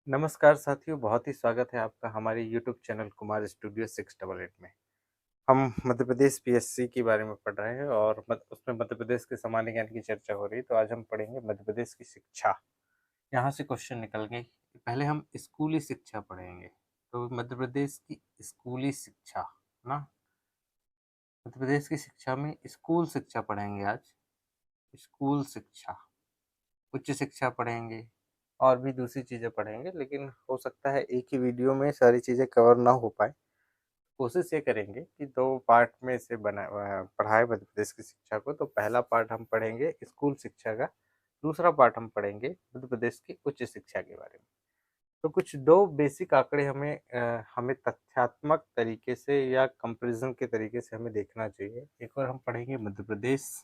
नमस्कार साथियों, बहुत ही स्वागत है आपका हमारे यूट्यूब चैनल कुमार स्टूडियो 688 में। हम मध्य प्रदेश पीएससी के बारे में पढ़ रहे हैं और उसमें मध्य प्रदेश के सामान्य ज्ञान की चर्चा हो रही है। तो आज हम पढ़ेंगे मध्य प्रदेश की शिक्षा। यहाँ से क्वेश्चन निकल गए। पहले हम स्कूली शिक्षा पढ़ेंगे। तो मध्य प्रदेश की स्कूली शिक्षा ना, मध्य प्रदेश की शिक्षा में स्कूल शिक्षा पढ़ेंगे आज। स्कूल शिक्षा, उच्च शिक्षा पढ़ेंगे और भी दूसरी चीज़ें पढ़ेंगे, लेकिन हो सकता है एक ही वीडियो में सारी चीज़ें कवर ना हो पाए। कोशिश ये करेंगे कि 2 पार्ट में इसे पढ़ाएँ मध्य प्रदेश की शिक्षा को। तो पहला पार्ट हम पढ़ेंगे स्कूल शिक्षा का, दूसरा पार्ट हम पढ़ेंगे मध्य प्रदेश की उच्च शिक्षा के बारे में। तो कुछ 2 बेसिक आंकड़े हमें तथ्यात्मक तरीके से या कंपैरिज़न के तरीके से हमें देखना चाहिए। एक और हम पढ़ेंगे मध्य प्रदेश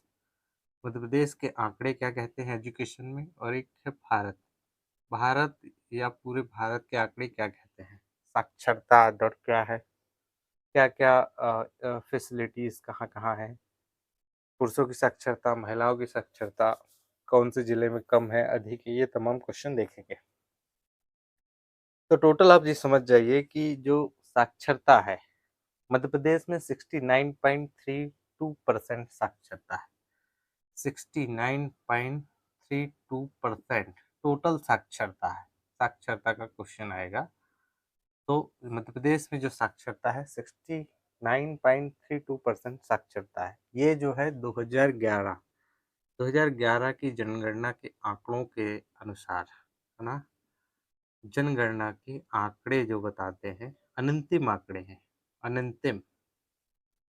के आंकड़े क्या कहते हैं एजुकेशन में, और एक है भारत। भारत या पूरे भारत के आंकड़े क्या कहते हैं? साक्षरता दर क्या है? क्या-क्या फैसिलिटीज़ कहाँ-कहाँ हैं? पुरुषों की साक्षरता, महिलाओं की साक्षरता, कौन से ज़िले में कम है, अधिक है? ये तमाम क्वेश्चन देखेंगे। तो टोटल आप ये समझ जाइए कि जो साक्षरता है, मध्य प्रदेश में 69.32% साक्षरता है। 69.32% टोटल साक्षरता है। साक्षरता का क्वेश्चन आएगा। तो मध्य प्रदेश में जो साक्षरता है 69.32% साक्षरता है। ये जो है 2011 की जनगणना के आंकड़ों के अनुसार, है ना? जनगणना के आंकड़े जो बताते हैं, अनंतिम आंकड़े हैं। अनंतिम,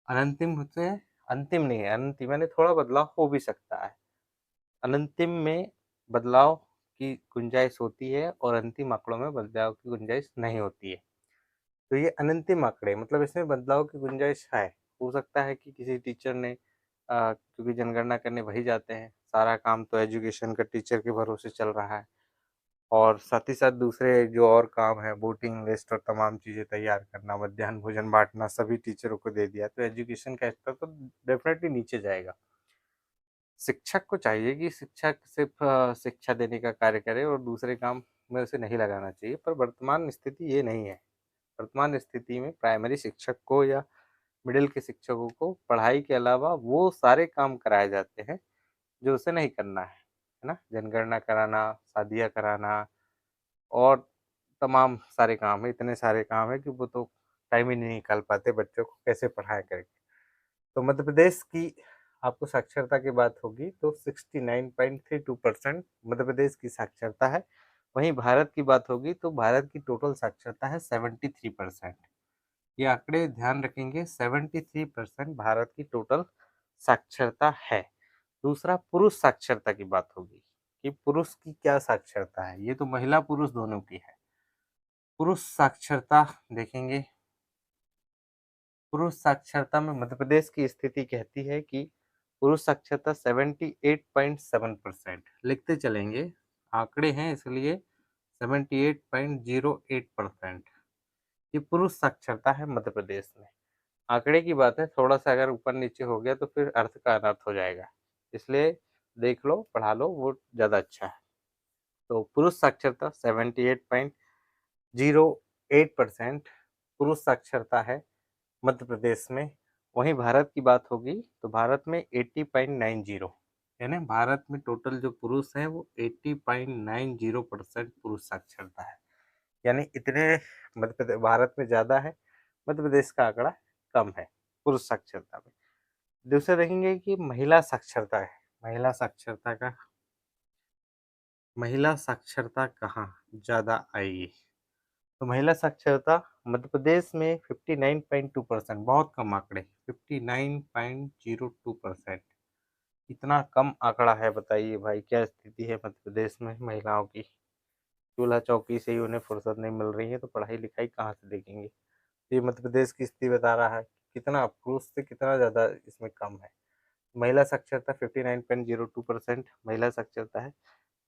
अनंतिम होते हैं, अंतिम नहीं है। अनंतिम यानी थोड़ा बदलाव हो भी सकता है। अनंतिम में बदलाव की गुंजाइश होती है और अंतिम आंकड़ों में बदलाव की गुंजाइश नहीं होती है। तो ये अनंतिम आंकड़े मतलब इसमें बदलाव की गुंजाइश है। हो सकता है कि किसी टीचर ने क्योंकि जनगणना करने वही जाते हैं, सारा काम तो एजुकेशन का टीचर के भरोसे चल रहा है और साथ ही साथ दूसरे जो और काम है, वोटिंग लिस्ट और तमाम चीज़ें तैयार करना, मध्याह्न भोजन बाँटना, सभी टीचरों को दे दिया, तो एजुकेशन का स्तर तो डेफ़िनेटली नीचे जाएगा। शिक्षक को चाहिए कि शिक्षक सिर्फ़ शिक्षा देने का कार्य करे और दूसरे काम में उसे नहीं लगाना चाहिए, पर वर्तमान स्थिति ये नहीं है। वर्तमान स्थिति में प्राइमरी शिक्षक को या मिडिल के शिक्षकों को पढ़ाई के अलावा वो सारे काम कराए जाते हैं जो उसे नहीं करना है ना? जनगणना कराना, शादियाँ कराना और तमाम सारे काम हैं, इतने सारे काम हैं कि वो तो टाइम ही नहीं निकाल पाते बच्चों को कैसे पढ़ाया करके। तो मध्य प्रदेश की आपको साक्षरता की बात होगी तो 69.32% मध्य प्रदेश की साक्षरता है। वहीं भारत की बात होगी तो भारत की टोटल साक्षरता है 73%। ये आंकड़े ध्यान रखेंगे, 73% भारत की टोटल साक्षरता है। दूसरा पुरुष साक्षरता की बात होगी कि पुरुष की क्या साक्षरता है। ये तो महिला पुरुष दोनों की है। पुरुष साक्षरता देखेंगे। पुरुष साक्षरता में मध्य प्रदेश की स्थिति कहती है कि पुरुष साक्षरता 78.7%। लिखते चलेंगे, आंकड़े हैं इसलिए 78.08%। ये पुरुष साक्षरता है मध्य प्रदेश में। आंकड़े की बात है, थोड़ा-सा अगर ऊपर-नीचे हो गया तो फिर अर्थ का अनर्थ हो जाएगा। इसलिए देख लो, पढ़ा लो, वो ज़्यादा अच्छा है। तो पुरुष साक्षरता 78.08% पुरुष साक्षरता है मध्य प्रदेश में। वहीं भारत की बात होगी तो भारत में 80.90, यानी भारत में टोटल जो पुरुष हैं वो 80.90% पुरुष साक्षरता है। यानी इतने भारत में ज़्यादा है, मध्य प्रदेश का आंकड़ा कम है पुरुष साक्षरता में। दूसरा देखेंगे कि महिला साक्षरता कहाँ ज़्यादा आएगी। तो महिला साक्षरता मध्य प्रदेश में 59.2%, बहुत कम आंकड़े, 59.02%। इतना कम आंकड़ा है, बताइए भाई क्या स्थिति है मध्य प्रदेश में महिलाओं की। चूल्हा चौकी से ही उन्हें फुर्सत नहीं मिल रही है तो पढ़ाई लिखाई कहाँ से देखेंगे। ये मध्य प्रदेश की स्थिति बता रहा है कितना पुरुष से कितना ज़्यादा इसमें कम है। महिला साक्षरता 59.02% महिला साक्षरता है।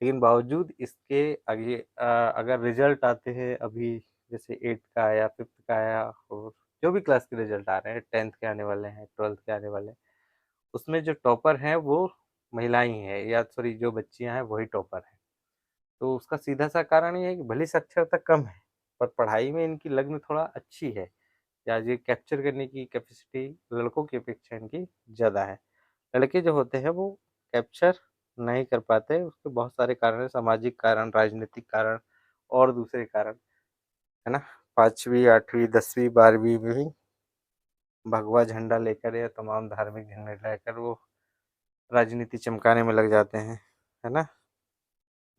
लेकिन बावजूद इसके आगे अगर रिजल्ट आते हैं अभी, जैसे 8th का आया, 5th का आया और जो भी क्लास के रिजल्ट आ रहे हैं, 10th के आने वाले हैं, 12th के आने वाले हैं, उसमें जो टॉपर हैं वो महिलाएं ही हैं, या सॉरी जो बच्चियां हैं वही टॉपर हैं। तो उसका सीधा-सा कारण ये है कि भले साक्षरता कम है, पर पढ़ाई में इनकी लगन थोड़ा अच्छी है, या ये कैप्चर करने की कैपेसिटी लड़कों की अपेक्षा इनकी ज़्यादा है। लड़के जो होते हैं वो कैप्चर नहीं कर पाते, उसके बहुत सारे कारण हैं, सामाजिक कारण, राजनीतिक कारण और दूसरे कारण, है ना? 5वीं, 8वीं, 10वीं, 12वीं में भी भगवा झंडा लेकर या तमाम धार्मिक झंडे लेकर वो राजनीति चमकाने में लग जाते हैं, है ना?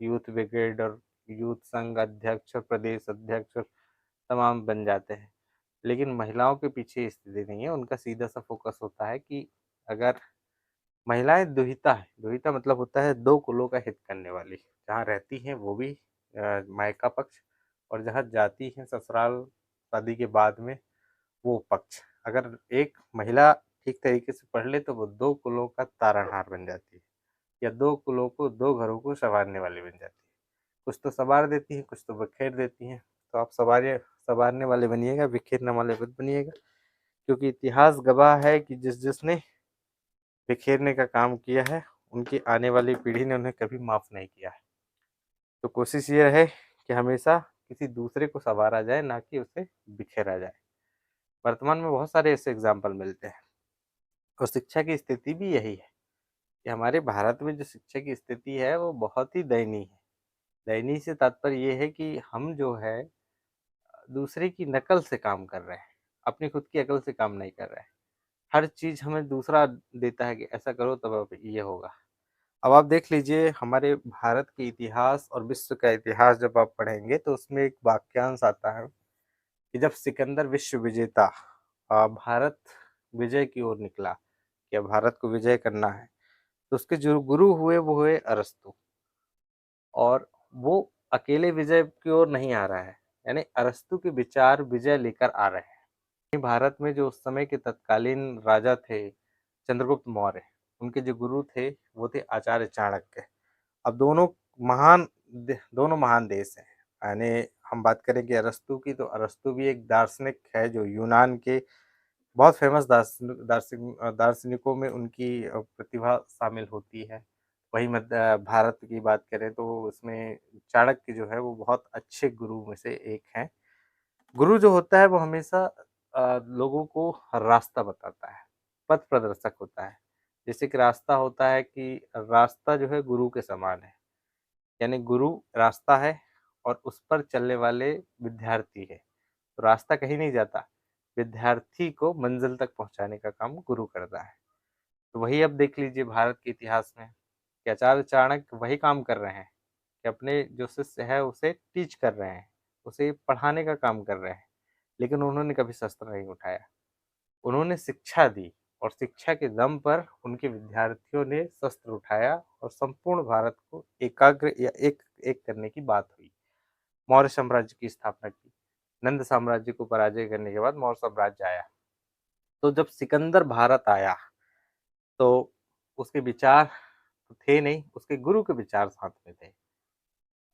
यूथ ब्रिगेड और यूथ संघ अध्यक्ष और प्रदेश अध्यक्ष और तमाम बन जाते हैं। लेकिन महिलाओं के पीछे ये स्थिति नहीं है, उनका सीधा-सा फ़ोकस होता है कि अगर महिलाएँ दुहिता हैं, दुहिता मतलब होता है 2 कुलों का हित करने वाली, जहाँ रहती हैं वो भी मायका पक्ष, और जहाँ जाती हैं ससुराल शादी के बाद में वो पक्ष। अगर एक महिला ठीक तरीके से पढ़ ले तो वो 2 कुलों का तारनहार बन जाती है, या 2 कुलों को, 2 घरों को सँवारने वाली बन जाती है। कुछ तो सँवार देती हैं, कुछ तो बिखेर देती हैं। तो आप सँवारने वाले बनिएगा, बिखेरने वाले मत बनिएगा, क्योंकि इतिहास गवाह है कि जिसने बिखेरने का काम किया है, उनकी आने वाली पीढ़ी ने उन्हें कभी माफ़ नहीं किया है। तो कोशिश ये रहे कि हमेशा किसी दूसरे को सँवारा जाए, ना कि उसे बिखेरा जाए। वर्तमान में बहुत सारे ऐसे एग्ज़ाम्पल मिलते हैं, और शिक्षा की स्थिति भी यही है कि हमारे भारत में जो शिक्षा की स्थिति है वो बहुत ही दयनीय है। दयनीय से तात्पर्य ये है कि हम जो है दूसरे की नकल से काम कर रहे हैं, अपनी खुद की अकल से काम नहीं कर रहे हैं। हर चीज़ हमें दूसरा देता है कि ऐसा करो तब अब ये होगा। अब आप देख लीजिए, हमारे भारत के इतिहास और विश्व का इतिहास जब आप पढ़ेंगे तो उसमें एक वाक्यांश आता है कि जब सिकंदर विश्व विजेता भारत विजय की ओर निकला, कि अब भारत को विजय करना है, तो उसके जो गुरु हुए वो हुए अरस्तु, और वो अकेले विजय की ओर नहीं आ रहा है, यानी अरस्तु के विचार विजय लेकर आ रहे हैं। भारत में जो उस समय के तत्कालीन राजा थे चंद्रगुप्त मौर्य, उनके जो गुरु थे वो थे आचार्य चाणक्य। अब दोनों महान देश हैं, यानी हम बात करें कि अरस्तु की, तो अरस्तु भी एक दार्शनिक है जो यूनान के बहुत फेमस दार्शनिकों में उनकी प्रतिभा शामिल होती है। वहीं भारत की बात करें तो उसमें चाणक्य जो है वो बहुत अच्छे गुरु में से एक हैं। गुरु जो होता है वो हमेशा लोगों को रास्ता बताता है, पथ प्रदर्शक होता है। जैसे कि रास्ता होता है कि रास्ता जो है गुरु के समान है, यानी गुरु रास्ता है और उस पर चलने वाले विद्यार्थी है। तो रास्ता कहीं नहीं जाता, विद्यार्थी को मंजिल तक पहुंचाने का काम गुरु करता है। तो वही अब देख लीजिए भारत के इतिहास में कि आचार्य चाणक्य वही काम कर रहे हैं कि अपने जो शिष्य है उसे टीच कर रहे हैं, उसे पढ़ाने का काम कर रहे हैं, लेकिन उन्होंने कभी शस्त्र नहीं उठाया। उन्होंने शिक्षा दी, और शिक्षा के दम पर उनके विद्यार्थियों ने शस्त्र उठाया और संपूर्ण भारत को एकाग्र या एक एक करने की बात हुई। मौर्य साम्राज्य की स्थापना की। नंद साम्राज्य को पराजय करने के बाद मौर्य साम्राज्य आया। तो जब सिकंदर भारत आया तो उसके विचार तो थे नहीं, उसके गुरु के विचार साथ में थे,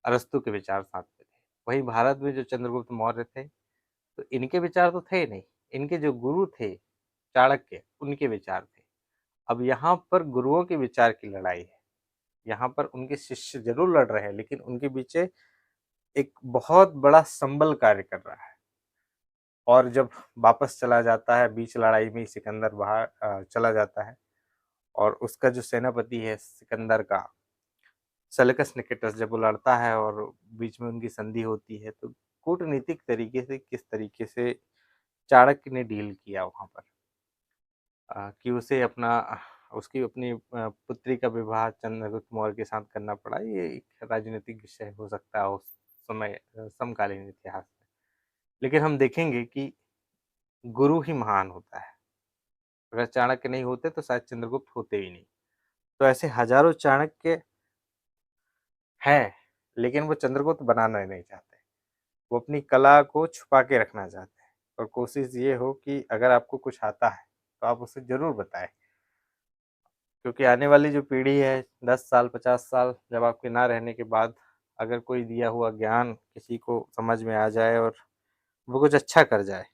अरस्तु के विचार साथ में थे। वहीं भारत में जो चंद्रगुप्त मौर्य थे, तो इनके विचार तो थे नहीं, इनके जो गुरु थे चाणक्य, उनके विचार थे। अब यहाँ पर गुरुओं के विचार की लड़ाई है, यहाँ पर उनके शिष्य जरूर लड़ रहे हैं, लेकिन उनके पीछे एक बहुत बड़ा संबल कार्य कर रहा है। और जब वापस चला जाता है, बीच लड़ाई में सिकंदर बाहर चला जाता है, और उसका जो सेनापति है सिकंदर का, सेल्यूकस निकेटस, जब वो लड़ता है और बीच में उनकी संधि होती है, तो कूटनीतिक तरीके से किस तरीके से चाणक्य ने डील किया वहाँ पर, कि उसे उसकी अपनी पुत्री का विवाह चंद्रगुप्त मौर्य के साथ करना पड़ा। ये एक राजनीतिक विषय हो सकता है उस समय समकालीन इतिहास में, लेकिन हम देखेंगे कि गुरु ही महान होता है। अगर चाणक्य नहीं होते तो शायद चंद्रगुप्त होते ही नहीं। तो ऐसे हजारों चाणक्य हैं, लेकिन वो चंद्रगुप्त बनाना नहीं चाहते। वो अपनी कला को छुपा के रखना चाहते हैं, और कोशिश ये हो कि अगर आपको कुछ आता है तो आप उसे ज़रूर बताएं, क्योंकि आने वाली जो पीढ़ी है 10 साल 50 साल जब आपके ना रहने के बाद, अगर कोई दिया हुआ ज्ञान किसी को समझ में आ जाए और वो कुछ अच्छा कर जाए,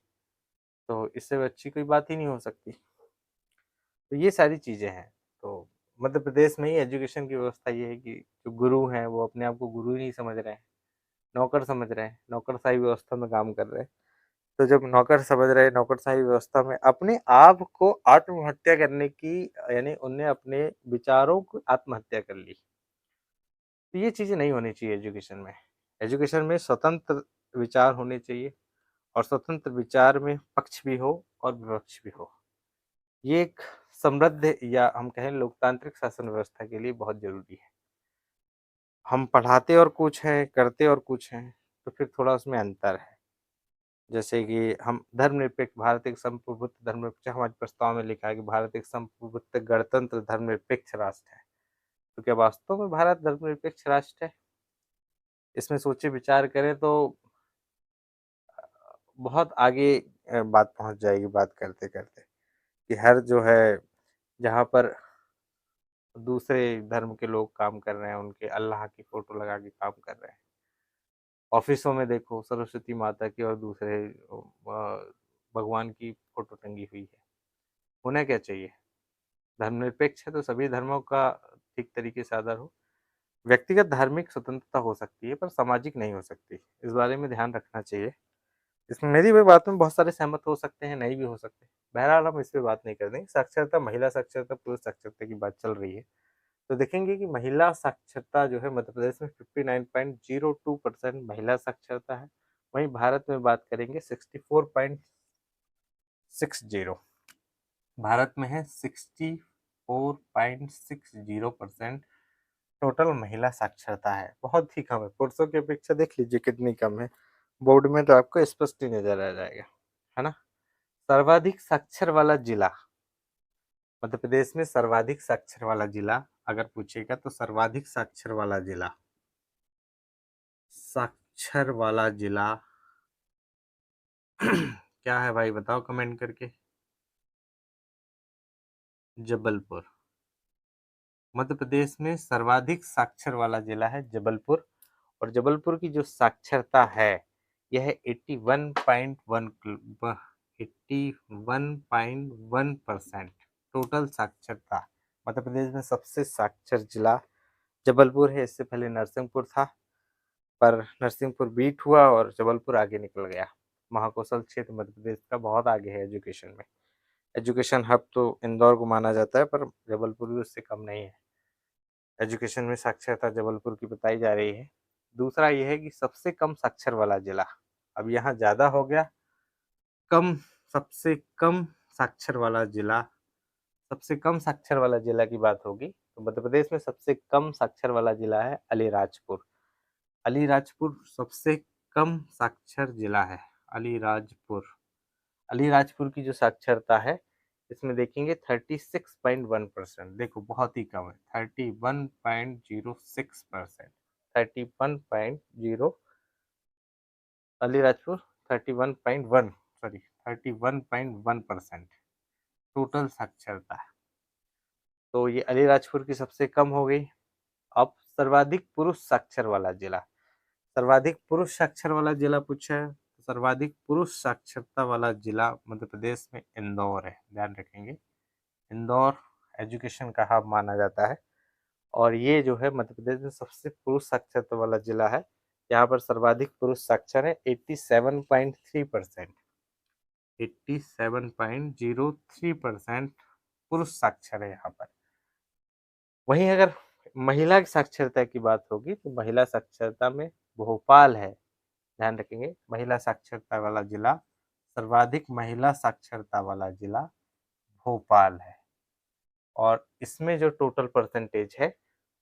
तो इससे अच्छी कोई बात ही नहीं हो सकती। तो ये सारी चीज़ें हैं। तो मध्य प्रदेश में ही एजुकेशन की व्यवस्था ये है कि जो गुरु हैं वो अपने आप को गुरु ही नहीं समझ रहे हैं, नौकर समझ रहे हैं, नौकरशाही व्यवस्था में काम कर रहे हैं। तो जब नौकर समझ रहे हैं, नौकरशाही व्यवस्था में अपने आप को आत्महत्या करने की, यानी उनने अपने विचारों को आत्महत्या कर ली। तो ये चीज़ें नहीं होनी चाहिए एजुकेशन में। एजुकेशन में स्वतंत्र विचार होने चाहिए, और स्वतंत्र विचार में पक्ष भी हो और विपक्ष भी हो। ये एक समृद्ध, या हम कहें लोकतांत्रिक शासन व्यवस्था के लिए बहुत ज़रूरी है। हम पढ़ाते और कुछ हैं, करते और कुछ हैं, तो फिर थोड़ा उसमें अंतर है। जैसे कि हम धर्मनिरपेक्ष, भारत एक संप्रभुत्व धर्मनिरपेक्ष, हमारे प्रस्ताव में लिखा है कि भारत एक संप्रभुत्व गणतंत्र धर्मनिरपेक्ष राष्ट्र है। तो क्या वास्तव में भारत धर्मनिरपेक्ष राष्ट्र है? इसमें सोचे विचार करें तो बहुत आगे बात पहुंच जाएगी बात करते करते, कि हर जो है जहाँ पर दूसरे धर्म के लोग काम कर रहे हैं, उनके अल्लाह की फोटो लगा के काम कर रहे हैं। ऑफिसों में देखो सरस्वती माता की और दूसरे भगवान की फोटो टंगी हुई है। होना क्या चाहिए? धर्मनिरपेक्ष है तो सभी धर्मों का ठीक तरीके से आदर हो। व्यक्तिगत धार्मिक स्वतंत्रता हो सकती है, पर सामाजिक नहीं हो सकती। इस बारे में ध्यान रखना चाहिए। इसमें मेरी भी बातों में बहुत सारे सहमत हो सकते हैं, नहीं भी हो सकते। बहरहाल हम इस पे बात नहीं कर देंगे। साक्षरता, महिला साक्षरता, पुरुष साक्षरता की बात चल रही है, तो देखेंगे कि महिला साक्षरता जो है मध्य प्रदेश में 59.02% महिला साक्षरता है। वहीं भारत में बात करेंगे 64.60, भारत में है 64.60% टोटल महिला साक्षरता है। बहुत ही कम है, पुरुषों की अपेक्षा देख लीजिए कितनी कम है। बोर्ड में तो आपको स्पष्ट ही नजर आ जाएगा, है ना। सर्वाधिक साक्षर वाला जिला, मध्य प्रदेश में सर्वाधिक साक्षर वाला जिला अगर पूछेगा तो सर्वाधिक साक्षर वाला जिला, साक्षर वाला जिला क्या है भाई, बताओ कमेंट करके। जबलपुर। मध्य प्रदेश में सर्वाधिक साक्षर वाला जिला है जबलपुर, और जबलपुर की जो साक्षरता है यह 81.1% टोटल साक्षरता। मध्य प्रदेश में सबसे साक्षर जिला जबलपुर है। इससे पहले नरसिंहपुर था, पर नरसिंहपुर बीट हुआ और जबलपुर आगे निकल गया। महाकौशल क्षेत्र मध्य प्रदेश का बहुत आगे है एजुकेशन में। एजुकेशन हब तो इंदौर को माना जाता है, पर जबलपुर भी उससे कम नहीं है। एजुकेशन में साक्षरता जबलपुर की बताई जा रही है। दूसरा यह है कि सबसे कम साक्षर वाला जिला, अब यहाँ ज़्यादा हो गया कम। सबसे कम साक्षर वाला जिला, सबसे कम साक्षर वाला जिला की बात होगी तो मध्य प्रदेश में सबसे कम साक्षर वाला जिला है अलीराजपुर। अलीराजपुर सबसे कम साक्षर जिला है। अलीराजपुर, अलीराजपुर की जो साक्षरता है इसमें देखेंगे 36.1%। देखो बहुत ही कम है, 31.06%। 31.0, अलीराजपुर 31.1, सॉरी 31.1% टोटल साक्षरता है। तो ये अलीराजपुर की सबसे कम हो गई। अब सर्वाधिक पुरुष साक्षर वाला जिला, सर्वाधिक पुरुष साक्षर वाला जिला पूछा है, तो सर्वाधिक पुरुष साक्षरता वाला जिला मध्य प्रदेश में इंदौर है। ध्यान रखेंगे, इंदौर एजुकेशन का हब माना जाता है, और ये जो है मध्य प्रदेश में सबसे पुरुष साक्षरता वाला जिला है। यहाँ पर सर्वाधिक पुरुष साक्षर है 87.3%। 87.03% पुरुष साक्षर है यहाँ पर। वहीं अगर महिला की साक्षरता की बात होगी तो महिला साक्षरता में भोपाल है। ध्यान रखेंगे, महिला साक्षरता वाला जिला, सर्वाधिक महिला साक्षरता वाला जिला भोपाल है। और इसमें जो टोटल परसेंटेज है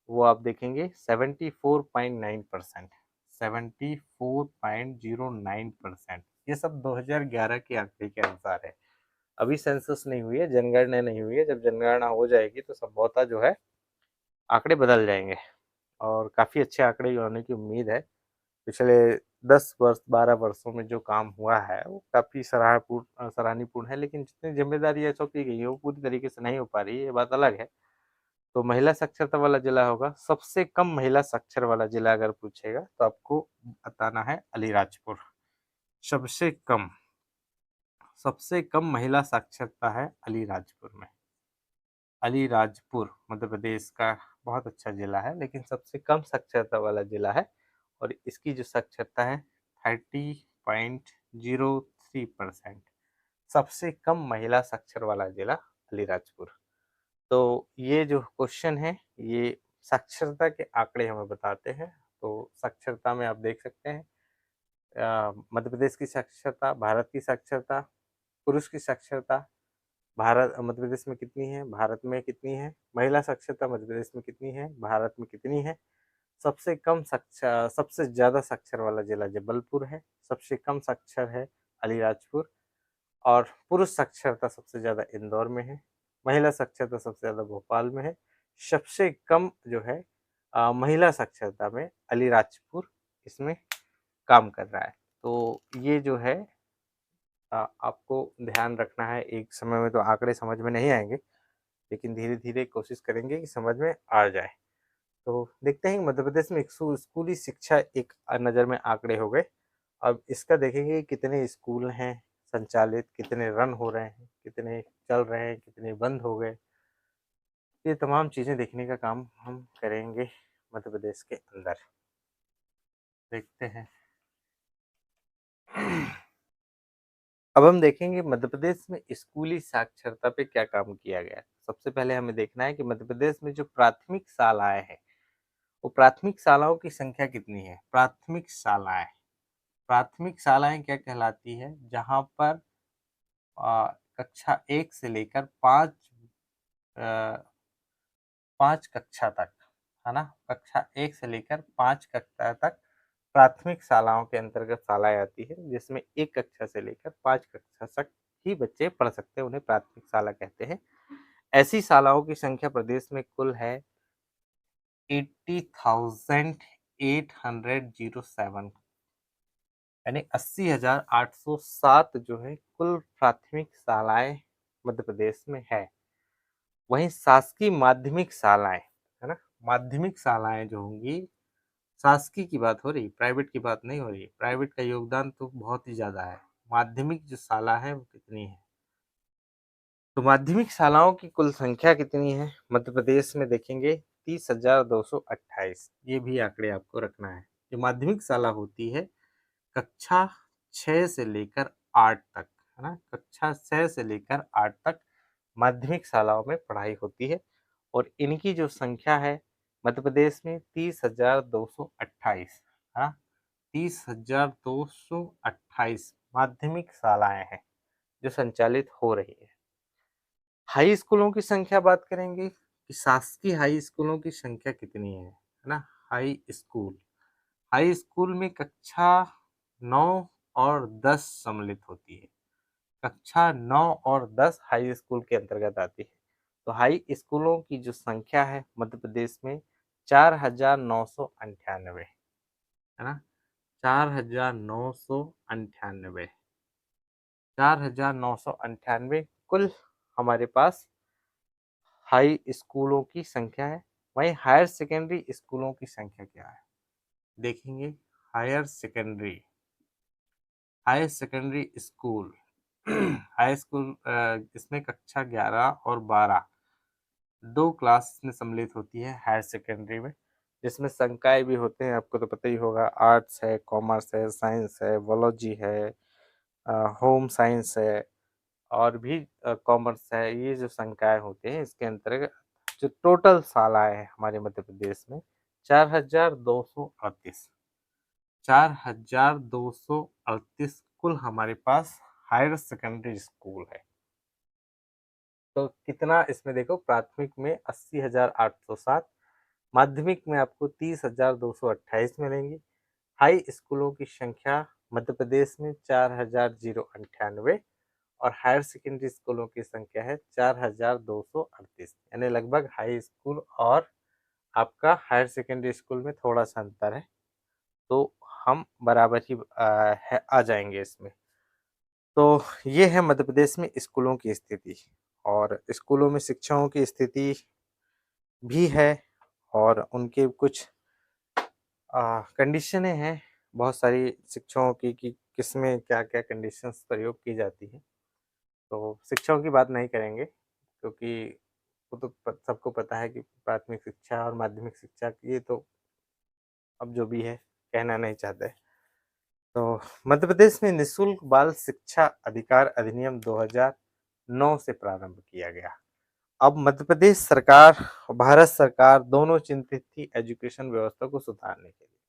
वो आप देखेंगे 74.9%, 74.09%। ये सब 2011 के आंकड़े के अनुसार है। अभी सेंसस नहीं हुई है, जनगणना नहीं हुई है। जब जनगणना हो जाएगी तो संभवतः जो है आंकड़े बदल जाएंगे, और काफ़ी अच्छे आंकड़े होने की उम्मीद है। पिछले 10 वर्ष 12 वर्षों में जो काम हुआ है वो काफ़ी सराहनीयपूर्ण है, लेकिन जितनी जिम्मेदारी सौंपी गई है वो पूरी तरीके से नहीं हो पा रही है, ये बात अलग है। तो महिला साक्षरता वाला जिला होगा। सबसे कम महिला साक्षर वाला जिला अगर पूछेगा तो आपको बताना है अलीराजपुर। सबसे कम, सबसे कम महिला साक्षरता है अलीराजपुर में। अलीराजपुर मध्य प्रदेश का बहुत अच्छा जिला है, लेकिन सबसे कम साक्षरता वाला जिला है और इसकी जो साक्षरता है 30.03%। सबसे कम महिला साक्षर वाला जिला अलीराजपुर। तो ये जो क्वेश्चन है ये साक्षरता के आंकड़े हमें बताते हैं। तो साक्षरता में आप देख सकते हैं मध्य प्रदेश की साक्षरता, भारत की साक्षरता, पुरुष की साक्षरता भारत मध्य प्रदेश में कितनी है, भारत में कितनी है, महिला साक्षरता मध्य प्रदेश में कितनी है, भारत में कितनी है। सबसे कम साक्षर, सबसे ज्यादा साक्षर वाला जिला जबलपुर है, सबसे कम साक्षर है अलीराजपुर, और पुरुष साक्षरता सबसे ज्यादा इंदौर में है, महिला साक्षरता सबसे ज्यादा भोपाल में है, सबसे कम जो है महिला साक्षरता में अलीराजपुर इसमें काम कर रहा है। तो ये जो है आपको ध्यान रखना है। एक समय में तो आंकड़े समझ में नहीं आएंगे, लेकिन धीरे धीरे कोशिश करेंगे कि समझ में आ जाए। तो देखते हैं मध्य प्रदेश में स्कूली शिक्षा एक नज़र में आंकड़े हो गए। अब इसका देखेंगे कितने स्कूल हैं संचालित, कितने रन हो रहे हैं, कितने चल रहे हैं, कितने बंद हो गए। ये तमाम चीज़ें देखने का काम हम करेंगे मध्य प्रदेश के अंदर। देखते हैं। अब हम देखेंगे मध्य प्रदेश में स्कूली साक्षरता पे क्या काम किया गया है। सबसे पहले हमें देखना है कि मध्य प्रदेश में जो प्राथमिक शालाएं हैं वो प्राथमिक शालाओं की संख्या कितनी है। प्राथमिक शालाएं क्या कहलाती है, जहां पर कक्षा 1 से लेकर 5 कक्षा तक, है ना, कक्षा 1 से लेकर 5 कक्षा तक प्राथमिक शालाओं के अंतर्गत शालाएं आती है, जिसमें 1 कक्षा से लेकर 5 कक्षा तक ही बच्चे पढ़ सकते हैं, उन्हें प्राथमिक शाला कहते हैं। ऐसी शालाओं की संख्या प्रदेश में कुल है 80,807, यानी 80,807 जो है कुल प्राथमिक शालाएं मध्य प्रदेश में है। वहीं शासकीय माध्यमिक शालाएं, है ना, माध्यमिक शालाएं जो होंगी, शासकीय की बात हो रही, प्राइवेट की बात नहीं हो रही। प्राइवेट का योगदान तो बहुत ही ज्यादा है। माध्यमिक जो शाला है वो कितनी है, तो माध्यमिक शालाओं की कुल संख्या कितनी है मध्य प्रदेश में देखेंगे 30,228। ये भी आंकड़े आपको रखना है। जो माध्यमिक शाला होती है कक्षा 6 से लेकर 8 तक, है ना, कक्षा 6 से लेकर 8 तक माध्यमिक शालाओं में पढ़ाई होती है, और इनकी जो संख्या है मध्य प्रदेश में 30,228, है ना, 30,228 माध्यमिक शालाएं हैं जो संचालित हो रही है। हाई स्कूलों की संख्या बात करेंगे कि शासकीय हाई स्कूलों की संख्या कितनी है ना। हाई स्कूल में कक्षा 9 और 10 सम्मिलित होती है। कक्षा 9 और 10 हाई स्कूल के अंतर्गत आती है। तो हाई स्कूलों की जो संख्या है मध्य प्रदेश में 4,998, है ना, 4,998, 4,998 कुल हमारे पास हाई स्कूलों की संख्या है। वहीं हायर सेकेंडरी स्कूलों की संख्या क्या है देखेंगे। Higher secondary school high school, इसमें कक्षा 11 और 12 दो क्लास में सम्मिलित होती है हायर सेकेंडरी में, जिसमें संकाय भी होते हैं। आपको तो पता ही होगा, आर्ट्स है, कॉमर्स है, साइंस है, बायोलॉजी है, होम साइंस है, और भी कॉमर्स है। ये जो संकाय होते हैं इसके अंतर्गत जो टोटल शालाएं है हमारे मध्य प्रदेश में 4,238, 4,238 कुल हमारे पास हायर सेकेंडरी स्कूल है। तो कितना इसमें देखो, प्राथमिक में 80,807, माध्यमिक में आपको 30,228 मिलेंगी। हाई स्कूलों की संख्या मध्य प्रदेश में 4,098, और हायर सेकेंडरी स्कूलों की संख्या है 4,238, यानी लगभग हाई स्कूल और आपका हायर सेकेंडरी स्कूल में थोड़ा सा अंतर है। तो हम बराबर ही आ जाएंगे इसमें। तो ये है मध्य प्रदेश में स्कूलों की स्थिति, और स्कूलों में शिक्षकों की स्थिति भी है, और उनके कुछ कंडीशनें हैं बहुत सारी शिक्षकों की कि किसमें क्या क्या कंडीशंस प्रयोग की जाती है। तो शिक्षकों की बात नहीं करेंगे, क्योंकि वो तो सबको पता है कि प्राथमिक शिक्षा और माध्यमिक शिक्षा ये तो अब जो भी है कहना नहीं चाहते। तो मध्य प्रदेश में निःशुल्क बाल शिक्षा अधिकार अधिनियम 2009 से प्रारंभ किया गया। अब मध्य प्रदेश सरकार और भारत सरकार दोनों चिंतित थी एजुकेशन व्यवस्था को सुधारने के लिए।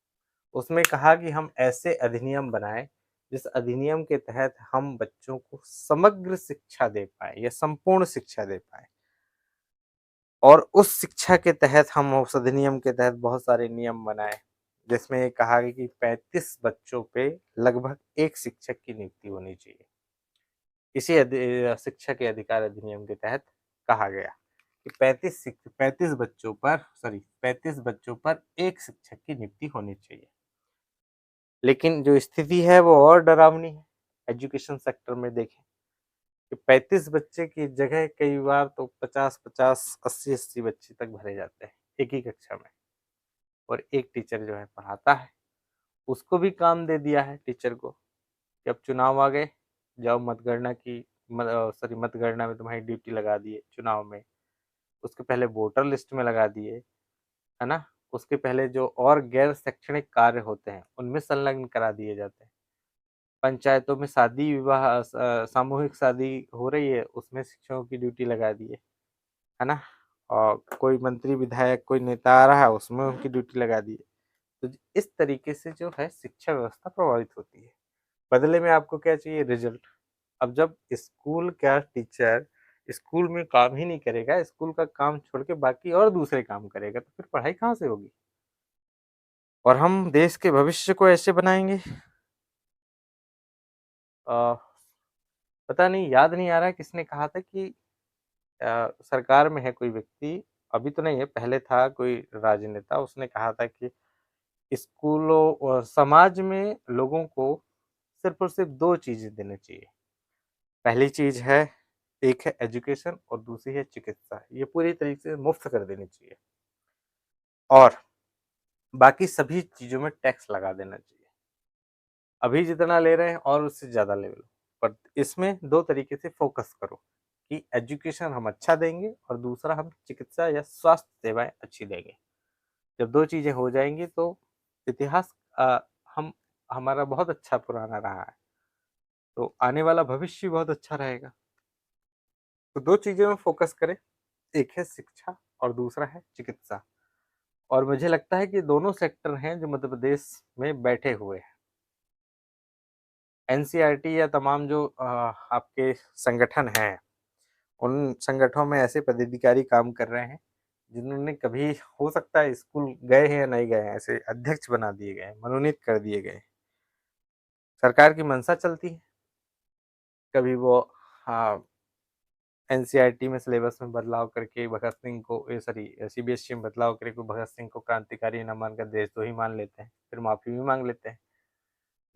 उसमें कहा कि हम ऐसे अधिनियम बनाएं जिस अधिनियम के तहत हम बच्चों को समग्र शिक्षा दे पाए या संपूर्ण शिक्षा दे पाए। और उस शिक्षा के तहत हम उस अधिनियम के तहत बहुत सारे नियम बनाए, जिसमें ये कहा गया कि 35 बच्चों पे लगभग एक शिक्षक की नियुक्ति होनी चाहिए। इसी शिक्षा के अधिकार अधिनियम के तहत कहा गया कि 35 बच्चों पर एक शिक्षक की नियुक्ति होनी चाहिए। लेकिन जो स्थिति है वो और डरावनी है। एजुकेशन सेक्टर में देखें कि 35 बच्चे की जगह कई बार तो 50-50, 80-80 बच्चे तक भरे जाते हैं एक ही कक्षा में। और एक टीचर जो है पढ़ाता है, उसको भी काम दे दिया है टीचर को कि अब चुनाव आ गए, जाओ मतगणना में तुम्हारी ड्यूटी लगा दिए चुनाव में। उसके पहले वोटर लिस्ट में लगा दिए, है ना। उसके पहले जो और गैर शैक्षणिक कार्य होते हैं उनमें संलग्न करा दिए जाते हैं। पंचायतों में शादी विवाह सामूहिक शादी हो रही है, उसमें शिक्षकों की ड्यूटी लगा दी है ना। और कोई मंत्री विधायक कोई नेता आ रहा है उसमें उनकी ड्यूटी लगा दी है। तो इस तरीके से जो है शिक्षा व्यवस्था प्रभावित होती है। बदले में आपको क्या चाहिए? रिजल्ट। अब जब स्कूल का टीचर स्कूल में काम ही नहीं करेगा, स्कूल का काम छोड़ के बाकी और दूसरे काम करेगा, तो फिर पढ़ाई कहाँ से होगी? और हम देश के भविष्य को ऐसे बनाएंगे। आ, पता नहीं, याद नहीं आ रहा है किसने कहा था कि सरकार में है कोई व्यक्ति, अभी तो नहीं है, पहले था कोई राजनेता, उसने कहा था कि स्कूलों और समाज में लोगों को सिर्फ और सिर्फ दो चीजें देनी चाहिए। पहली चीज है, एक है एजुकेशन और दूसरी है चिकित्सा। ये पूरी तरीके से मुफ्त कर देनी चाहिए और बाकी सभी चीजों में टैक्स लगा देना चाहिए। अभी जितना ले रहे हैं और उससे ज्यादा ले लो, पर इसमें दो तरीके से फोकस करो कि एजुकेशन हम अच्छा देंगे और दूसरा हम चिकित्सा या स्वास्थ्य सेवाएं अच्छी देंगे। जब दो चीजें हो जाएंगी तो इतिहास हम हमारा बहुत अच्छा पुराना रहा है, तो आने वाला भविष्य बहुत अच्छा रहेगा। तो दो चीजों में फोकस करें, एक है शिक्षा और दूसरा है चिकित्सा। और मुझे लगता है कि दोनों सेक्टर हैं जो मध्य प्रदेश में बैठे हुए हैं। एनसीईआरटी या तमाम जो आपके संगठन हैं, उन संगठनों में ऐसे पदाधिकारी काम कर रहे हैं जिन्होंने कभी, हो सकता है स्कूल गए हैं या नहीं गए हैं, ऐसे अध्यक्ष बना दिए गए, मनोनीत कर दिए गए। सरकार की मंशा चलती है, कभी वो हाँ एनसीईआरटी में सिलेबस में बदलाव करके भगत सिंह को, सॉरी सीबीएसई में बदलाव करके भगत सिंह को क्रांतिकारी न मानकर देशद्रोही मान लेते हैं, फिर माफी भी मांग लेते हैं।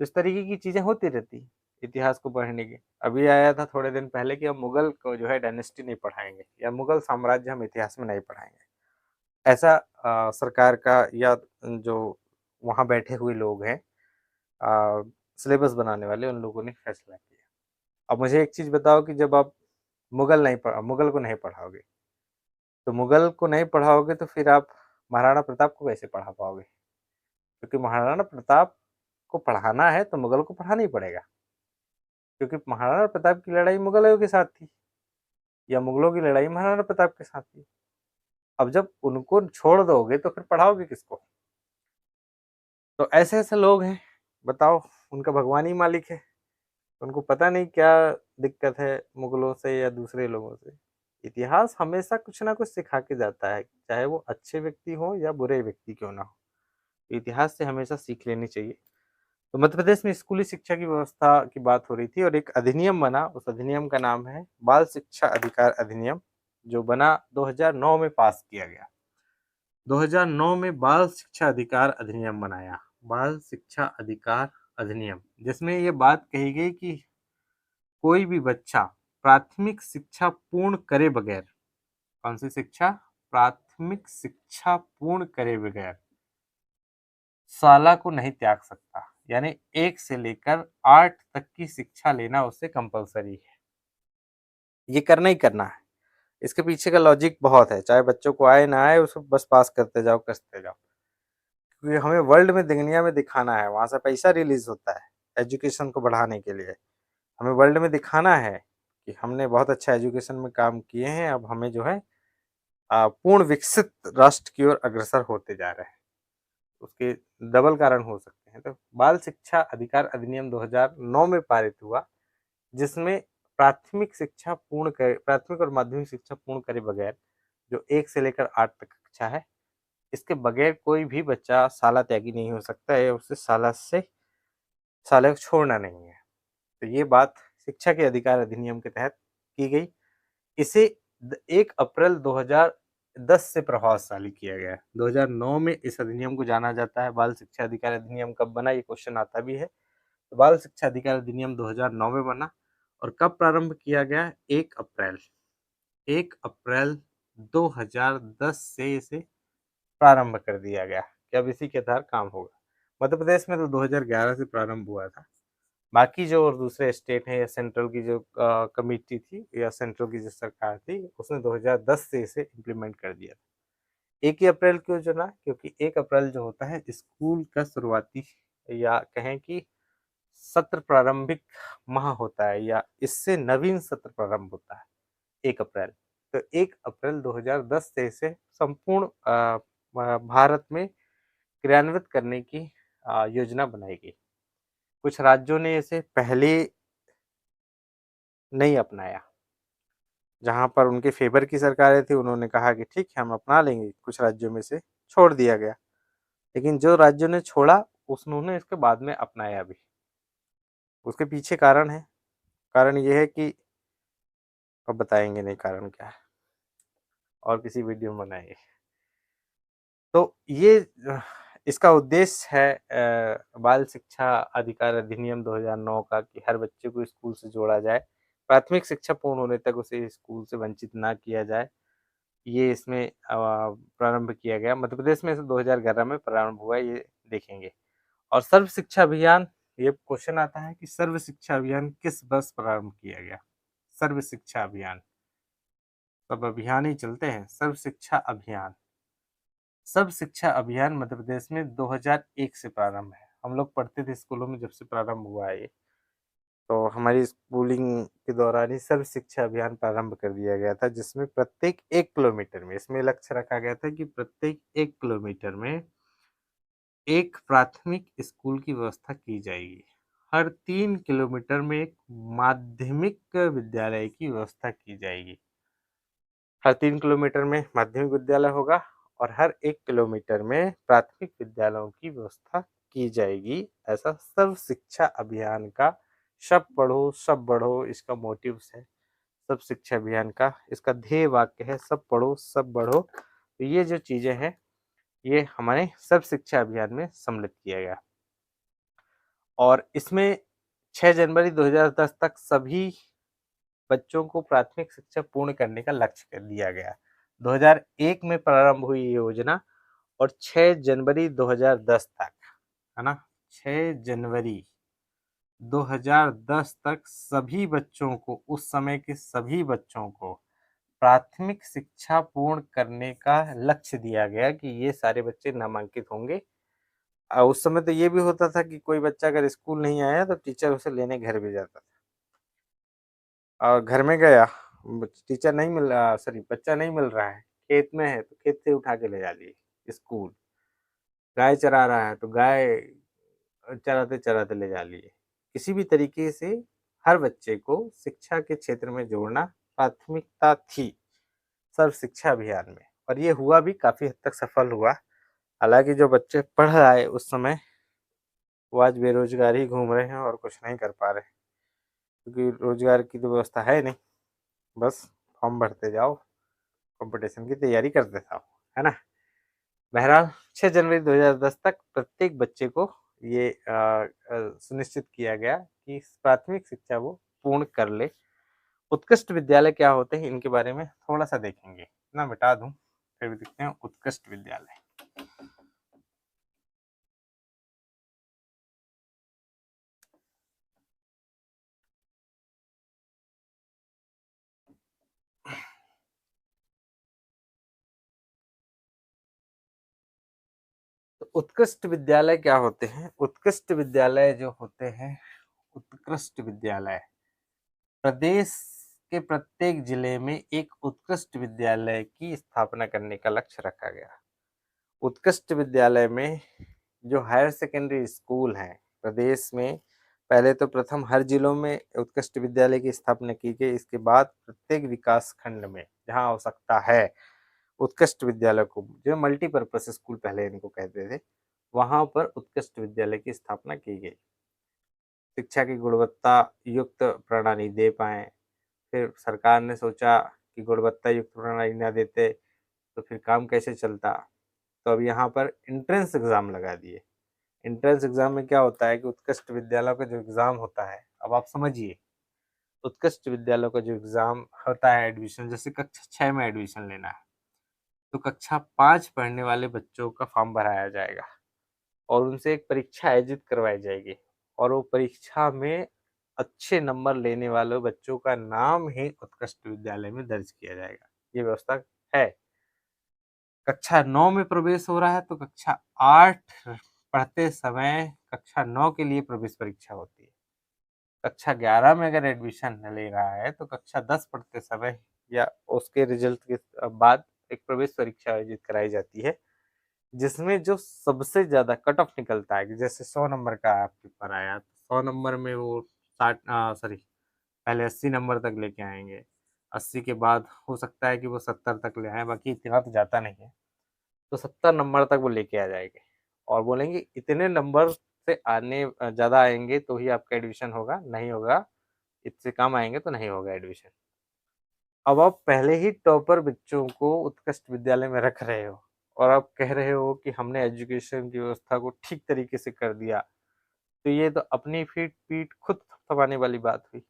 तो इस तरीके की चीजें होती रहती इतिहास को पढ़ने की। अभी आया था थोड़े दिन पहले कि हम मुगल को जो है डायनेस्टी नहीं पढ़ाएंगे या मुगल साम्राज्य हम इतिहास में नहीं पढ़ाएंगे। ऐसा सरकार का या जो वहाँ बैठे हुए लोग हैं, सिलेबस बनाने वाले, उन लोगों ने फैसला किया। अब मुझे एक चीज बताओ कि जब आप मुगल को नहीं पढ़ाओगे, तो मुगल को नहीं पढ़ाओगे तो फिर आप महाराणा प्रताप को कैसे पढ़ा पाओगे? क्योंकि महाराणा प्रताप को पढ़ाना है तो मुगल को पढ़ाना ही पड़ेगा, क्योंकि महाराणा प्रताप की लड़ाई मुगलों के साथ थी या मुगलों की लड़ाई महाराणा प्रताप के साथ थी। अब जब उनको छोड़ दोगे तो फिर पढ़ाओगे किसको? तो ऐसे ऐसे लोग हैं, बताओ, उनका भगवान ही मालिक है, उनको पता नहीं क्या दिक्कत है मुगलों से या दूसरे लोगों से। इतिहास हमेशा कुछ ना कुछ सिखा के जाता है, चाहे वो अच्छे व्यक्ति हो या बुरे व्यक्ति क्यों ना हो। इतिहास से हमेशा सीख लेनी चाहिए। तो मध्य प्रदेश में स्कूली शिक्षा की व्यवस्था की बात हो रही थी और एक अधिनियम बना, उस अधिनियम का नाम है बाल शिक्षा अधिकार अधिनियम, जो बना 2009 में पास किया गया। 2009 में बाल शिक्षा अधिकार अधिनियम बनाया, बाल शिक्षा अधिकार अधिनियम, जिसमें ये बात कही गई कि कोई भी बच्चा प्राथमिक शिक्षा पूर्ण करे बगैर, कौन सी शिक्षा? प्राथमिक शिक्षा पूर्ण करे बगैर शाला को नहीं त्याग सकता। यानी 1 से लेकर 8 तक की शिक्षा लेना उससे कंपलसरी है, ये करना ही करना है। इसके पीछे का लॉजिक बहुत है, चाहे बच्चों को आए ना आए, उसको बस पास करते जाओ, कसते जाओ, क्योंकि हमें वर्ल्ड में, दुनिया में दिखाना है, वहां से पैसा रिलीज होता है एजुकेशन को बढ़ाने के लिए। हमें वर्ल्ड में दिखाना है कि हमने बहुत अच्छा एजुकेशन में काम किए हैं, अब हमें जो है पूर्ण विकसित राष्ट्र की ओर अग्रसर होते जा रहे हैं। उसके डबल कारण हो सकते हैं। तो बाल शिक्षा अधिकार अधिनियम 2009 में पारित हुआ, जिसमें प्राथमिक और माध्यमिक शिक्षा पूर्ण करे बगैर, जो 1 से लेकर 8 तक कक्षा है, इसके बगैर कोई भी बच्चा शाला त्यागी नहीं हो सकता है, उसे शाला छोड़ना नहीं है। तो ये बात शिक्षा के अधिकार अधिनियम के तहत की गई। इसे 1 अप्रैल 2010 से प्रभावशाली किया गया। 2009 में इस अधिनियम को जाना जाता है। बाल शिक्षा अधिकार अधिनियम कब बना, ये क्वेश्चन आता भी है। तो बाल शिक्षा अधिकार अधिनियम 2009 में बना। और कब प्रारंभ किया गया? 1 अप्रैल 2010 से इसे प्रारंभ कर दिया गया कि अब इसी के आधार काम होगा। मध्य प्रदेश में तो 2011 से प्रारंभ हुआ था। बाकी जो और दूसरे स्टेट हैं या सेंट्रल की जो कमिटी थी या सेंट्रल की जो सरकार थी, उसने 2010 से इसे इम्प्लीमेंट कर दिया था। 1 ही अप्रैल क्यों चुना? क्योंकि 1 अप्रैल जो होता है स्कूल का शुरुआती, या कहें कि सत्र प्रारंभिक माह होता है, या इससे नवीन सत्र प्रारंभ होता है 1 अप्रैल। तो 1 अप्रैल 2010 से इसे संपूर्ण भारत में क्रियान्वित करने की योजना बनाई गई। कुछ राज्यों ने इसे पहले नहीं अपनाया, जहां पर उनके फेवर की सरकारें थी, उन्होंने कहा कि ठीक है हम अपना लेंगे, कुछ राज्यों में से छोड़ दिया गया। लेकिन जो राज्यों ने छोड़ा, उन्होंने इसके बाद में अपनाया भी। उसके पीछे कारण है। कारण ये है कि अब बताएंगे नहीं कारण क्या है, और किसी वीडियो में बनाएंगे। तो ये इसका उद्देश्य है बाल शिक्षा अधिकार अधिनियम 2009 का, कि हर बच्चे को स्कूल से जोड़ा जाए, प्राथमिक शिक्षा पूर्ण होने तक उसे स्कूल से वंचित ना किया जाए। ये इसमें प्रारंभ किया गया। मध्य प्रदेश में 2011 में प्रारंभ हुआ, ये देखेंगे। और सर्व शिक्षा अभियान, ये क्वेश्चन आता है कि सर्व शिक्षा अभियान किस वर्ष प्रारंभ किया गया? सर्व शिक्षा अभियान, सब अभियान ही चलते हैं। सर्व शिक्षा अभियान, सब शिक्षा अभियान मध्य प्रदेश में 2001 से प्रारंभ है। हम लोग पढ़ते थे स्कूलों में, जब से प्रारंभ हुआ है ये, तो हमारी स्कूलिंग के दौरान ही सर्व शिक्षा अभियान प्रारंभ कर दिया गया था, जिसमें प्रत्येक 1 किलोमीटर में, इसमें लक्ष्य रखा गया था कि प्रत्येक 1 किलोमीटर में एक प्राथमिक स्कूल की व्यवस्था की जाएगी। हर 3 किलोमीटर में एक माध्यमिक विद्यालय की व्यवस्था की जाएगी। हर 3 किलोमीटर में माध्यमिक विद्यालय होगा, और हर 1 किलोमीटर में प्राथमिक विद्यालयों की व्यवस्था की जाएगी। ऐसा सर्व शिक्षा अभियान का सब पढ़ो सब बढ़ो इसका मोटिव है। सब शिक्षा अभियान का इसका ध्येय वाक्य है, सब पढ़ो सब बढ़ो। तो ये जो चीजें हैं, ये हमारे सर्व शिक्षा अभियान में सम्मिलित किया गया। और इसमें 6 जनवरी 2010 तक सभी बच्चों को प्राथमिक शिक्षा पूर्ण करने का लक्ष्य कर दिया गया। 2001 में प्रारंभ हुई ये योजना, और 6 जनवरी 2010 तक, है ना, 6 जनवरी 2010 तक सभी बच्चों को, उस समय के सभी बच्चों को प्राथमिक शिक्षा पूर्ण करने का लक्ष्य दिया गया कि ये सारे बच्चे नामांकित होंगे। उस समय तो ये भी होता था कि कोई बच्चा अगर स्कूल नहीं आया तो टीचर उसे लेने घर भी जाता था, और घर में गया, टीचर नहीं मिल रहा, सॉरी बच्चा नहीं मिल रहा है, खेत में है तो खेत से उठा के ले जा लिए स्कूल। गाय चरा रहा है तो गाय चराते चराते ले जा लिए। किसी भी तरीके से हर बच्चे को शिक्षा के क्षेत्र में जोड़ना प्राथमिकता थी सर्व शिक्षा अभियान में, और ये हुआ भी, काफी हद तक सफल हुआ। हालांकि जो बच्चे पढ़ आए उस समय, वो आज बेरोजगार ही घूम रहे हैं और कुछ नहीं कर पा रहे, क्योंकि रोजगार की तो व्यवस्था है नहीं। बस फॉर्म भरते जाओ, कंपटीशन की तैयारी करते जाओ, है ना। बहरहाल 6 जनवरी 2010 तक प्रत्येक बच्चे को ये सुनिश्चित किया गया कि प्राथमिक शिक्षा वो पूर्ण कर ले। उत्कृष्ट विद्यालय क्या होते हैं, इनके बारे में थोड़ा सा देखेंगे ना, मिटा दूं फिर भी देखते हैं। उत्कृष्ट विद्यालय, तो उत्कृष्ट विद्यालय क्या होते हैं? उत्कृष्ट विद्यालय जो होते हैं, उत्कृष्ट विद्यालय प्रदेश के प्रत्येक जिले में एक उत्कृष्ट विद्यालय की स्थापना करने का लक्ष्य रखा गया। उत्कृष्ट विद्यालय में जो हायर सेकेंडरी स्कूल हैं प्रदेश में, पहले तो प्रथम हर जिलों में उत्कृष्ट विद्यालय की स्थापना की गई। इसके बाद प्रत्येक विकास खंड में जहां आवश्यकता है उत्कृष्ट विद्यालय को, जो मल्टीपर्पज स्कूल पहले इनको कहते थे, वहां पर उत्कृष्ट विद्यालय की स्थापना की गई। शिक्षा की गुणवत्ता युक्त प्रणाली दे पाए। फिर सरकार ने सोचा कि गुणवत्ता युक्त प्रणाली न देते तो फिर काम कैसे चलता, तो अब यहाँ पर एंट्रेंस एग्जाम लगा दिए। एंट्रेंस एग्जाम में क्या होता है कि उत्कृष्ट विद्यालयों का जो एग्जाम होता है, अब आप समझिए, उत्कृष्ट विद्यालयों का जो एग्जाम होता है एडमिशन, जैसे कक्षा 6 में एडमिशन लेना है तो कक्षा 5 पढ़ने वाले बच्चों का फॉर्म भराया जाएगा और उनसे एक परीक्षा आयोजित करवाई जाएगी और वो परीक्षा में अच्छे नंबर लेने वाले बच्चों का नाम ही उत्कृष्ट विद्यालय में दर्ज किया जाएगा। ये व्यवस्था है। कक्षा 9 में प्रवेश हो रहा है तो कक्षा 8 पढ़ते समय कक्षा 9 के लिए प्रवेश परीक्षा होती है। कक्षा 11 में अगर एडमिशन ले रहा है तो कक्षा 10 पढ़ते समय या उसके रिजल्ट के बाद एक प्रवेश परीक्षा आयोजित कराई जाती है, जिसमें जो सबसे ज्यादा कट ऑफ निकलता है कि जैसे 100 नंबर का आप पेपर आया तो 100 नंबर में वो 60 सॉरी पहले 80 नंबर तक लेके आएंगे। 80 के बाद हो सकता है कि वो 70 तक ले आए, बाकी इतना तो जाता नहीं है। तो 70 नंबर तक वो लेके आ जाएंगे और बोलेंगे इतने नंबर से आने ज्यादा आएंगे तो ही आपका एडमिशन होगा, नहीं होगा इससे कम आएंगे तो नहीं होगा एडमिशन। अब आप पहले ही टॉपर बच्चों को उत्कृष्ट विद्यालय में रख रहे हो और आप कह रहे हो कि हमने एजुकेशन की व्यवस्था को ठीक तरीके से कर दिया, तो ये तो अपनी फीट पीठ खुद थपथपाने वाली बात हुई।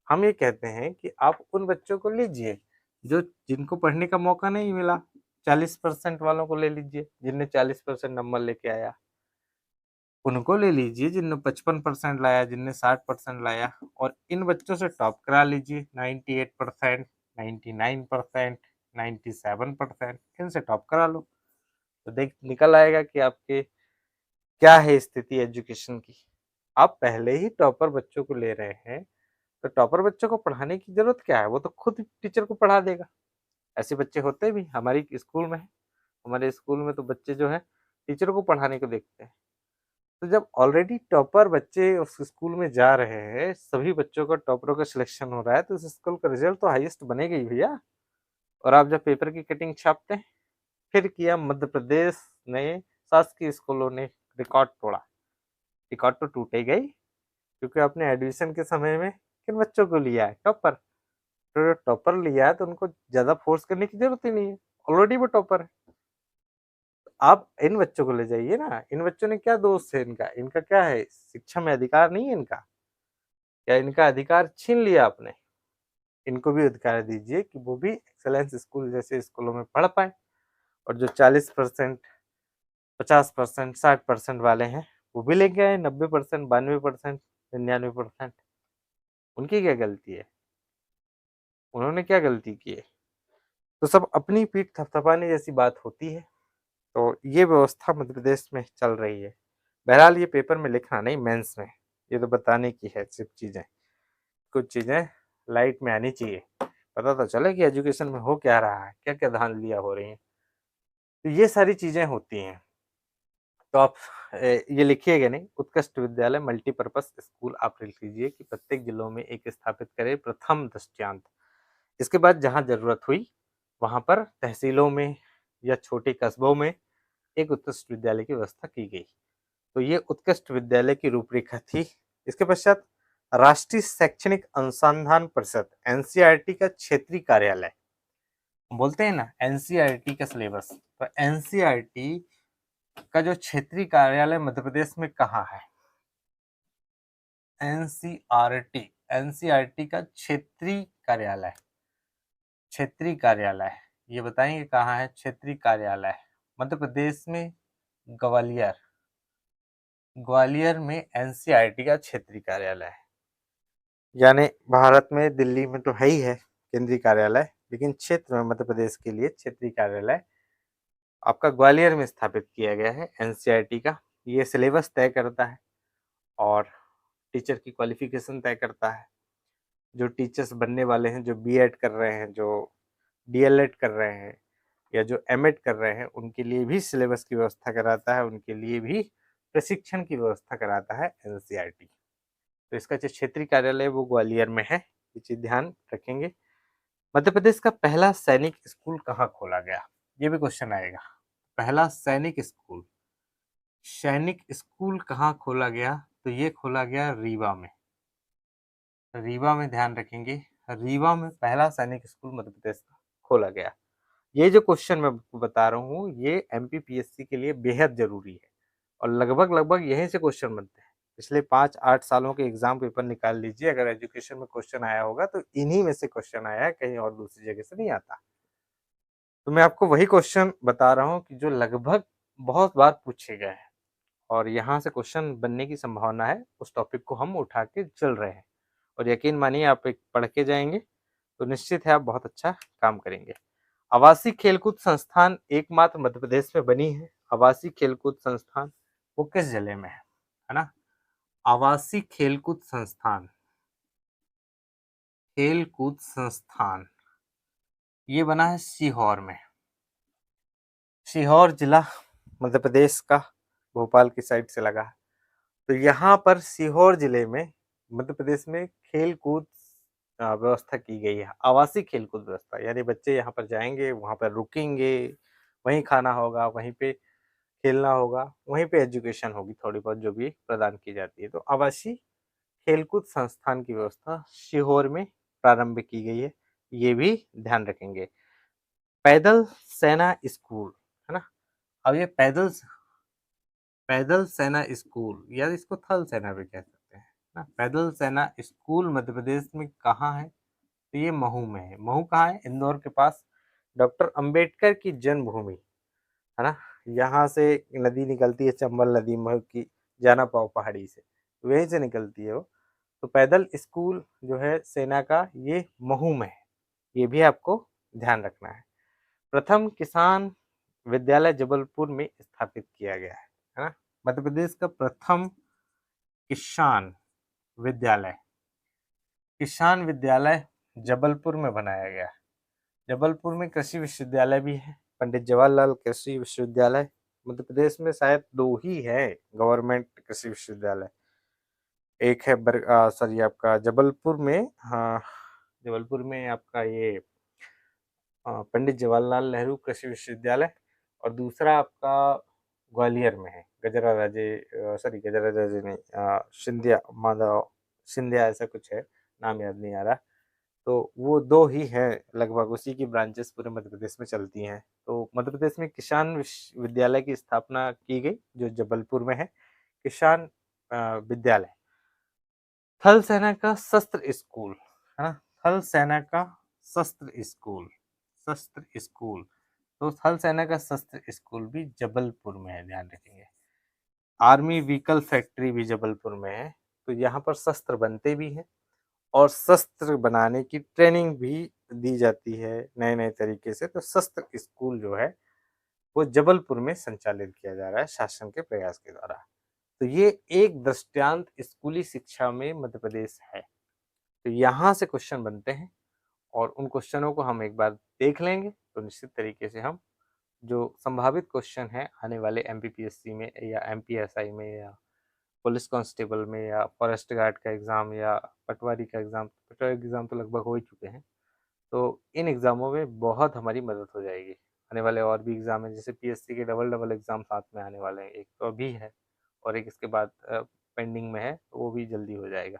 हम ये कहते हैं कि आप उन बच्चों को लीजिए जो जिनको पढ़ने का मौका नहीं मिला। 40% वालों को ले लीजिए जिनने 40% नंबर लेके आया, उनको ले लीजिए जिनने 55% लाया, जिनने 60% लाया, और इन बच्चों से टॉप करा लीजिए 98%, 99%, 97%, इनसे टॉप करा लो तो देख निकल आएगा कि आपके क्या है स्थिति एजुकेशन की। आप पहले ही टॉपर बच्चों को ले रहे हैं तो टॉपर बच्चों को पढ़ाने की जरूरत क्या है, वो तो खुद टीचर को पढ़ा देगा। ऐसे बच्चे होते भी हमारी स्कूल में है। हमारे स्कूल में तो बच्चे जो है टीचर को पढ़ाने को देखते हैं। तो जब ऑलरेडी टॉपर बच्चे उस स्कूल में जा रहे हैं, सभी बच्चों का टॉपरों का सिलेक्शन हो रहा है, तो उस स्कूल का रिजल्ट तो हाईएस्ट बनेगा ही भैया। और आप जब पेपर की कटिंग छापते हैं, फिर किया मध्य प्रदेश ने, शासकीय स्कूलों ने रिकॉर्ड तोड़ा। रिकॉर्ड तो टूटेगा ही, क्योंकि आपने एडमिशन के समय में किन बच्चों को लिया है? टॉपर। तो टॉपर लिया है तो उनको ज्यादा फोर्स करने की जरूरत ही नहीं है, ऑलरेडी वो टॉपर है। आप इन बच्चों को ले जाइए ना। इन बच्चों ने क्या दोष है इनका? इनका क्या है? शिक्षा में अधिकार नहीं है इनका? या इनका अधिकार छीन लिया आपने? इनको भी अधिकार दीजिए कि वो भी एक्सेलेंस स्कूल जैसे स्कूलों में पढ़ पाए। और जो 40%, 50%, 60% वाले हैं वो भी लेके आए 90%, 92%, 99%। उनकी क्या गलती है? उन्होंने क्या गलती की है? तो सब अपनी पीठ थपथपाने जैसी बात होती है। तो ये व्यवस्था मध्य प्रदेश में चल रही है। बहरहाल ये पेपर में लिखना नहीं, मेंस में ये तो बताने की है सिर्फ चीजें। कुछ चीजें लाइट में आनी चाहिए, पता तो चले कि एजुकेशन में हो क्या रहा है, क्या क्या धांधलियां हो रही हैं। तो ये सारी चीजें होती हैं। तो आप ये लिखिएगा नहीं, उत्कृष्ट विद्यालय मल्टीपर्पज स्कूल आप लिख लीजिए कि प्रत्येक जिलों में एक स्थापित करे प्रथम दृष्टांत। इसके बाद जहां जरूरत हुई वहां पर तहसीलों में या छोटे कस्बों में एक उत्कृष्ट विद्यालय की व्यवस्था की गई। तो ये उत्कृष्ट विद्यालय की रूपरेखा थी। इसके पश्चात राष्ट्रीय शैक्षणिक अनुसंधान परिषद एनसीईआरटी का क्षेत्रीय कार्यालय, बोलते हैं ना एनसीईआरटी का सिलेबस, तो एनसीईआरटी का जो क्षेत्रीय कार्यालय मध्य प्रदेश में कहाँ है? एनसीईआरटी, एनसीईआरटी का क्षेत्रीय कार्यालय, क्षेत्रीय कार्यालय ये बताएंगे कहाँ है? क्षेत्रीय कार्यालय मध्य प्रदेश में ग्वालियर, ग्वालियर में एनसीईआरटी का क्षेत्रीय कार्यालय है। यानी भारत में दिल्ली में तो है ही है केंद्रीय कार्यालय, लेकिन क्षेत्र में मध्य प्रदेश के लिए क्षेत्रीय कार्यालय आपका ग्वालियर में स्थापित किया गया है एनसीईआरटी का। ये सिलेबस तय करता है और टीचर की क्वालिफिकेशन तय करता है। जो टीचर्स बनने वाले हैं, जो बीएड कर रहे हैं, जो डीएलएड कर रहे हैं या जो एमएड कर रहे हैं, उनके लिए भी सिलेबस की व्यवस्था कराता है, उनके लिए भी प्रशिक्षण की व्यवस्था कराता है एनसीईआरटी। तो इसका जो क्षेत्रीय कार्यालय वो ग्वालियर में है, ये चीज ध्यान रखेंगे। मध्य प्रदेश का पहला सैनिक स्कूल कहाँ खोला गया, ये भी क्वेश्चन आएगा। पहला सैनिक स्कूल कहाँ खोला गया, तो ये खोला गया रीवा में। रीवा में ध्यान रखेंगे, रीवा में पहला सैनिक स्कूल मध्य प्रदेश का खोला गया। ये जो क्वेश्चन मैं बता रहा हूँ ये एमपीपीएससी के लिए बेहद जरूरी है और लगभग यहीं से क्वेश्चन बनते हैं। पिछले 5-8 सालों के एग्जाम पेपर निकाल लीजिए, अगर एजुकेशन में क्वेश्चन आया होगा तो इन्हीं में से क्वेश्चन आया है, कहीं और दूसरी जगह से नहीं आता। तो मैं आपको वही क्वेश्चन बता रहा हूँ कि जो लगभग बहुत बार पूछे गए हैं और यहाँ से क्वेश्चन बनने की संभावना है, उस टॉपिक को हम उठा के चल रहे हैं। और यकीन मानिए आप एक पढ़ के जाएंगे तो निश्चित है आप बहुत अच्छा काम करेंगे। आवासीय खेलकूद संस्थान एकमात्र मध्य प्रदेश में बनी है। आवासीय खेलकूद संस्थान वो किस जिले में है ना? आवासीय खेलकूद संस्थान ये बना है सीहोर में। सीहोर जिला मध्य प्रदेश का भोपाल की साइड से लगा है। तो यहाँ पर सीहोर जिले में मध्य प्रदेश में खेल कूद व्यवस्था की गई है। आवासीय खेल कूद व्यवस्था, यानी बच्चे यहाँ पर जाएंगे, वहाँ पर रुकेंगे, वहीं खाना होगा, वहीं पे खेलना होगा, वहीं पे एजुकेशन होगी थोड़ी बहुत जो भी प्रदान की जाती है। तो आवासीय खेलकूद संस्थान की व्यवस्था सीहोर में प्रारंभ की गई है, ये भी ध्यान रखेंगे। पैदल सेना स्कूल है ना। अब ये पैदल सेना स्कूल या इसको थल सेना भी कह सकते हैं ना। पैदल सेना स्कूल मध्य प्रदेश में कहाँ है, तो ये महू में है। महू कहाँ है? इंदौर के पास। डॉक्टर अंबेडकर की जन्मभूमि है ना। यहाँ से नदी निकलती है, चंबल नदी महू की, जाना पाओ पहाड़ी से, वहीं से निकलती है वो। तो पैदल स्कूल जो है सेना का ये महू में है, ये भी आपको ध्यान रखना है। प्रथम किसान विद्यालय जबलपुर में स्थापित किया गया है ना। मध्य प्रदेश का प्रथम किसान विद्यालय जबलपुर में बनाया गया है। जबलपुर में कृषि विश्वविद्यालय भी है, पंडित जवाहरलाल कृषि विश्वविद्यालय। मध्य प्रदेश में शायद 2 ही है गवर्नमेंट कृषि विश्वविद्यालय। एक है सॉरी आपका जबलपुर में, हाँ जबलपुर में आपका ये पंडित जवाहरलाल नेहरू कृषि विश्वविद्यालय, और दूसरा आपका ग्वालियर में है, गजरा राजे नहीं, सिंधिया माधव सिंधिया ऐसा कुछ है, नाम याद नहीं आ रहा। तो वो 2 ही हैं, लगभग उसी की ब्रांचेस पूरे मध्य प्रदेश में चलती हैं। तो मध्य प्रदेश में किसान विश्वविद्यालय की स्थापना की गई जो जबलपुर में है, किसान विद्यालय। थल सेना का शस्त्र स्कूल है ना। थल सेना का शस्त्र स्कूल तो थल सेना का शस्त्र स्कूल भी जबलपुर में है, ध्यान रखेंगे। आर्मी व्हीकल फैक्ट्री भी जबलपुर में है। तो यहाँ पर शस्त्र बनते भी हैं और शस्त्र बनाने की ट्रेनिंग भी दी जाती है नए नए तरीके से। तो शस्त्र स्कूल जो है वो जबलपुर में संचालित किया जा रहा है शासन के प्रयास के द्वारा। तो ये एक दृष्टांत स्कूली शिक्षा में मध्य प्रदेश है। तो यहाँ से क्वेश्चन बनते हैं और उन क्वेश्चनों को हम एक बार देख लेंगे तो निश्चित तरीके से हम जो संभावित क्वेश्चन है आने वाले एमपीपीएससी में या एमपीएसआई में या पुलिस कांस्टेबल में या फॉरेस्ट गार्ड का एग्ज़ाम या पटवारी का एग्ज़ाम तो लगभग हो ही चुके हैं। तो इन एग्ज़ामों में बहुत हमारी मदद हो जाएगी। आने वाले और भी एग्ज़ाम हैं, जैसे पीएससी के डबल एग्ज़ाम साथ में आने वाले हैं, एक तो अभी है और एक इसके बाद पेंडिंग में है, तो वो भी जल्दी हो जाएगा।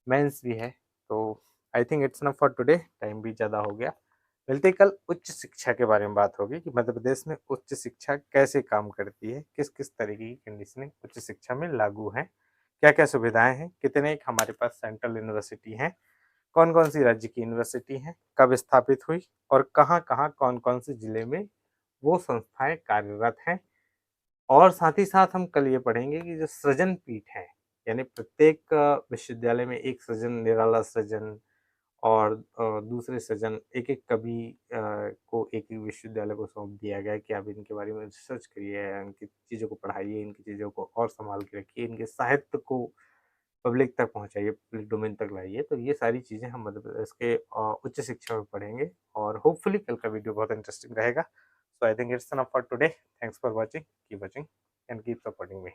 मेंस भी है। तो आई think it's enough for today, time भी ज़्यादा हो गया। मिलते ही कल उच्च शिक्षा के बारे में बात होगी कि मध्य प्रदेश में उच्च शिक्षा कैसे काम करती है, किस किस तरीके की कंडीशनिंग उच्च शिक्षा में लागू है, क्या क्या सुविधाएं हैं, कितने हमारे पास सेंट्रल यूनिवर्सिटी हैं, कौन कौन सी राज्य की यूनिवर्सिटी हैं, कब स्थापित हुई और कहाँ कहाँ कौन कौन से जिले में वो संस्थाएं कार्यरत हैं। और साथ ही साथ हम कल ये पढ़ेंगे कि जो सृजन पीठ है, यानी प्रत्येक विश्वविद्यालय में एक सृजन, निराला सृजन और दूसरे सजन एक-एक कवि को एक-एक विश्वविद्यालय को सौंप दिया गया है कि आप इनके बारे में रिसर्च करिए, इनकी चीज़ों को पढ़ाइए, इनकी चीज़ों को और सँभाल के रखिए, इनके साहित्य को पब्लिक तक पहुँचाइए, पब्लिक डोमेन तक लाइए। तो ये सारी चीज़ें हम मध्य प्रदेश के उच्च शिक्षा में पढ़ेंगे और होपफुली कल का वीडियो बहुत इंटरेस्टिंग रहेगा। So I think it's enough for today. Thanks for watching, keep watching and keep supporting me.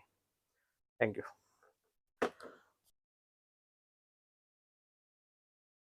Thank you.